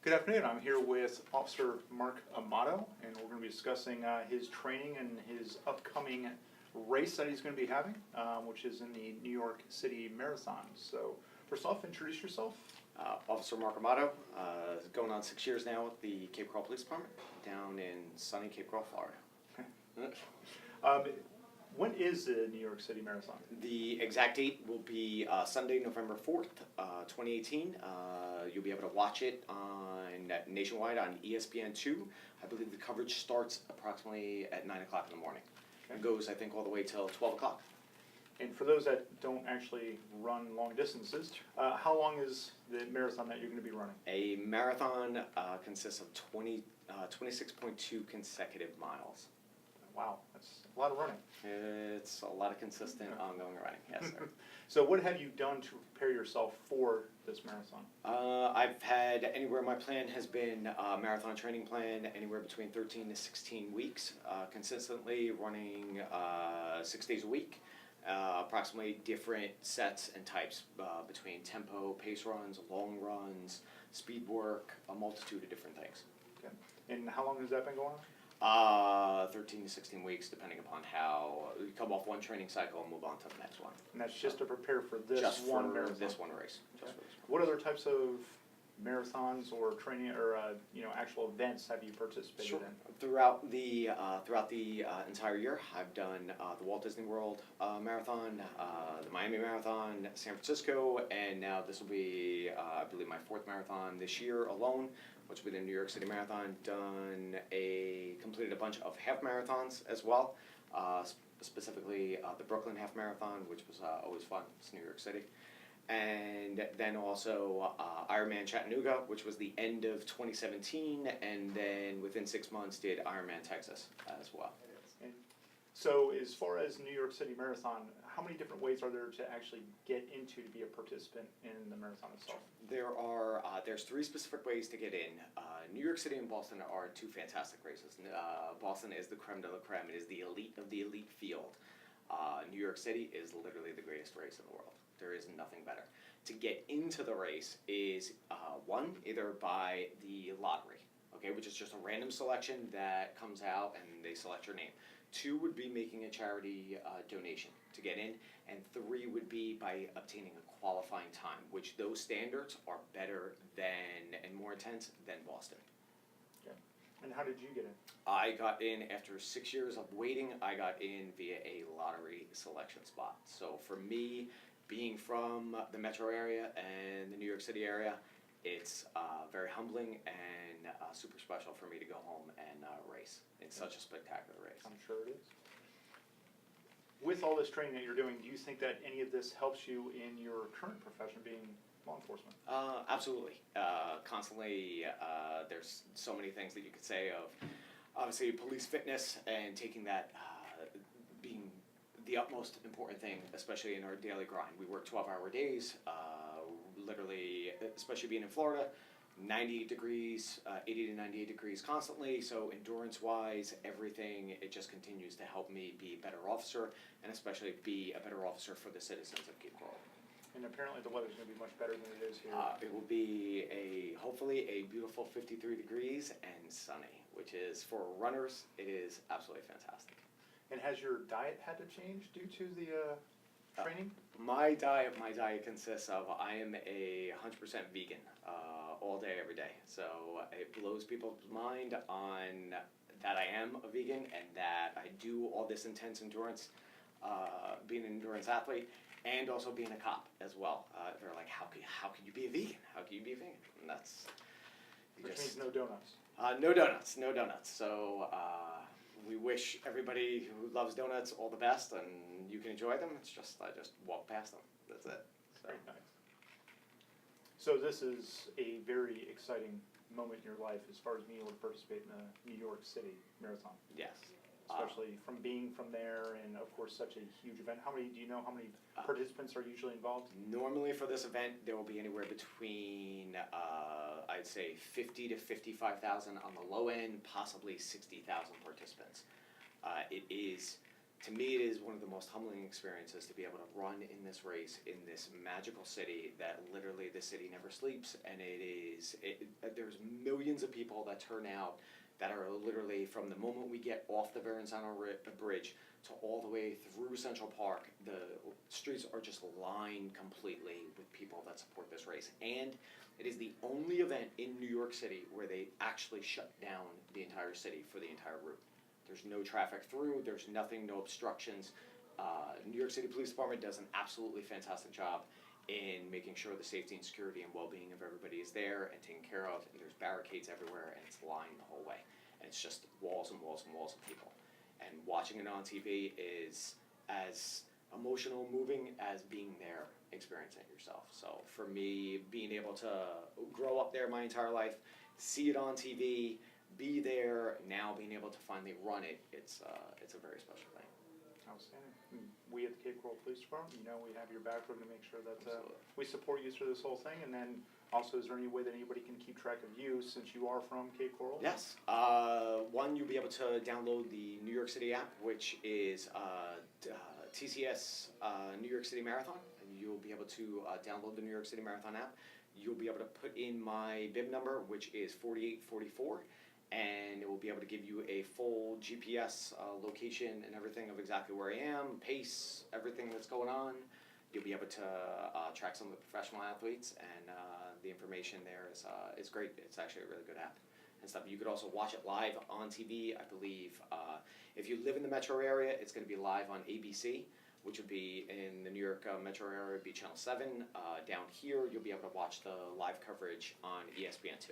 Good afternoon. I'm here with Officer Mark Amato, and we're going to be discussing his training and his upcoming race that he's going to be having, which is in the New York City Marathon. So, first off, introduce yourself. Officer Mark Amato, going on 6 years now with the Cape Coral Police Department down in sunny Cape Coral, Florida. When is the New York City Marathon? The exact date will be Sunday, November 4th, 2018. You'll be able to watch it on nationwide on ESPN2. I believe the coverage starts approximately at 9 o'clock in the morning. Okay. It goes, I think, all the way till 12 o'clock. And for those that don't actually run long distances, how long is the marathon that you're going to be running? A marathon consists of 26.2 consecutive miles. Wow, that's a lot of running. It's a lot of consistent ongoing running, yes, sir. So what have you done to prepare yourself for this marathon? I've had anywhere, my plan has been a marathon training plan, anywhere between 13 to 16 weeks, consistently running 6 days a week, approximately different sets and types between tempo, pace runs, long runs, speed work, a multitude of different things. Okay. And how long has that been going on? 13 to 16 weeks, depending upon how you come off one training cycle and move on to the next one. And that's just to prepare for this Just one for marathon? this one race. Okay. Just for this one. What other types of marathons or training or actual events have you participated Sure. in? Throughout the entire year, I've done the Walt Disney World Marathon, the Miami Marathon, San Francisco, and now this will be, I believe, my fourth marathon this year alone, which will be the New York City Marathon. Completed a bunch of half marathons as well, specifically the Brooklyn Half Marathon, which was always fun. It's New York City. And then also Ironman Chattanooga, which was the end of 2017, and then within 6 months did Ironman Texas as well. And so as far as New York City Marathon, how many different ways are there to actually get into to be a participant in the marathon itself? There's three specific ways to get in. New York City and Boston are two fantastic races. Boston is the creme de la creme. It is the elite of the elite field. New York City is literally the greatest race in the world. There is nothing better. To get into the race is one, either by the lottery, okay, which is just a random selection that comes out and they select your name. Two would be making a charity donation to get in, and three would be by obtaining a qualifying time, which those standards are better than and more intense than Boston. Okay. And how did you get in? I got in after 6 years of waiting. I got in via a lottery selection spot. So for me, being from the metro area and the New York City area, it's very humbling and super special for me to go home and race in such a spectacular race. I'm sure it is. With all this training that you're doing, do you think that any of this helps you in your current profession being law enforcement? Absolutely. Constantly, there's so many things that you could say of, obviously, police fitness and taking that being the utmost important thing, especially in our daily grind. We work 12-hour days, literally, especially being in Florida, 98 degrees, 80 to 98 degrees constantly. So endurance-wise, everything, it just continues to help me be a better officer, and especially be a better officer for the citizens of Cape Coral. And apparently the weather's going to be much better than it is here. It will be hopefully a beautiful 53 degrees and sunny, which is, for runners, it is absolutely fantastic. And has your diet had to change due to the training? My diet consists of, I am a 100% vegan all day, every day. So it blows people's mind on that I am a vegan and that I do all this intense endurance, being an endurance athlete, and also being a cop as well. They're like, how can you be a vegan? How can you be a vegan? And that's... Which means no donuts. No donuts. So we wish everybody who loves donuts all the best, and you can enjoy them. It's just, I just walk past them. That's it. So. Very nice. So this is a very exciting moment in your life as far as being able to participate in the New York City Marathon. Yes. Especially from being from there, and of course such a huge event. Do you know how many participants are usually involved? Normally for this event, there will be anywhere between, I'd say 50 to 55,000 on the low end, possibly 60,000 participants. It is to me, it is one of the most humbling experiences to be able to run in this race in this magical city that literally the city never sleeps, and there's millions of people that turn out that are literally from the moment we get off the Verrazano Bridge to all the way through Central Park. The streets are just lined completely with people that support this race, and it is the only event in New York City where they actually shut down the entire city for the entire route. There's no traffic through, there's nothing, no obstructions. New York City Police Department does an absolutely fantastic job in making sure the safety and security and well-being of everybody is there and taken care of, and there's barricades everywhere, and it's lined the whole way. And it's just walls and walls and walls of people. And watching it on TV is as emotional, moving as being there, experiencing it yourself. So for me, being able to grow up there my entire life, see it on TV, be there, now being able to finally run it, it's a very special thing. Outstanding. We at the Cape Coral Police Department, we have your back. We're going to make sure that Absolutely. we support you through this whole thing. And then also, is there any way that anybody can keep track of you since you are from Cape Coral? Yes. One, you'll be able to download the New York City app, which is TCS New York City Marathon. And you'll be able to download the New York City Marathon app. You'll be able to put in my bib number, which is 4844. And it will be able to give you a full GPS location and everything of exactly where I am, pace, everything that's going on. You'll be able to track some of the professional athletes, and the information there is great. It's actually a really good app and stuff. You could also watch it live on TV, I believe. If you live in the metro area, it's going to be live on ABC, which would be in the New York metro area, would be Channel 7. Down here, you'll be able to watch the live coverage on ESPN2.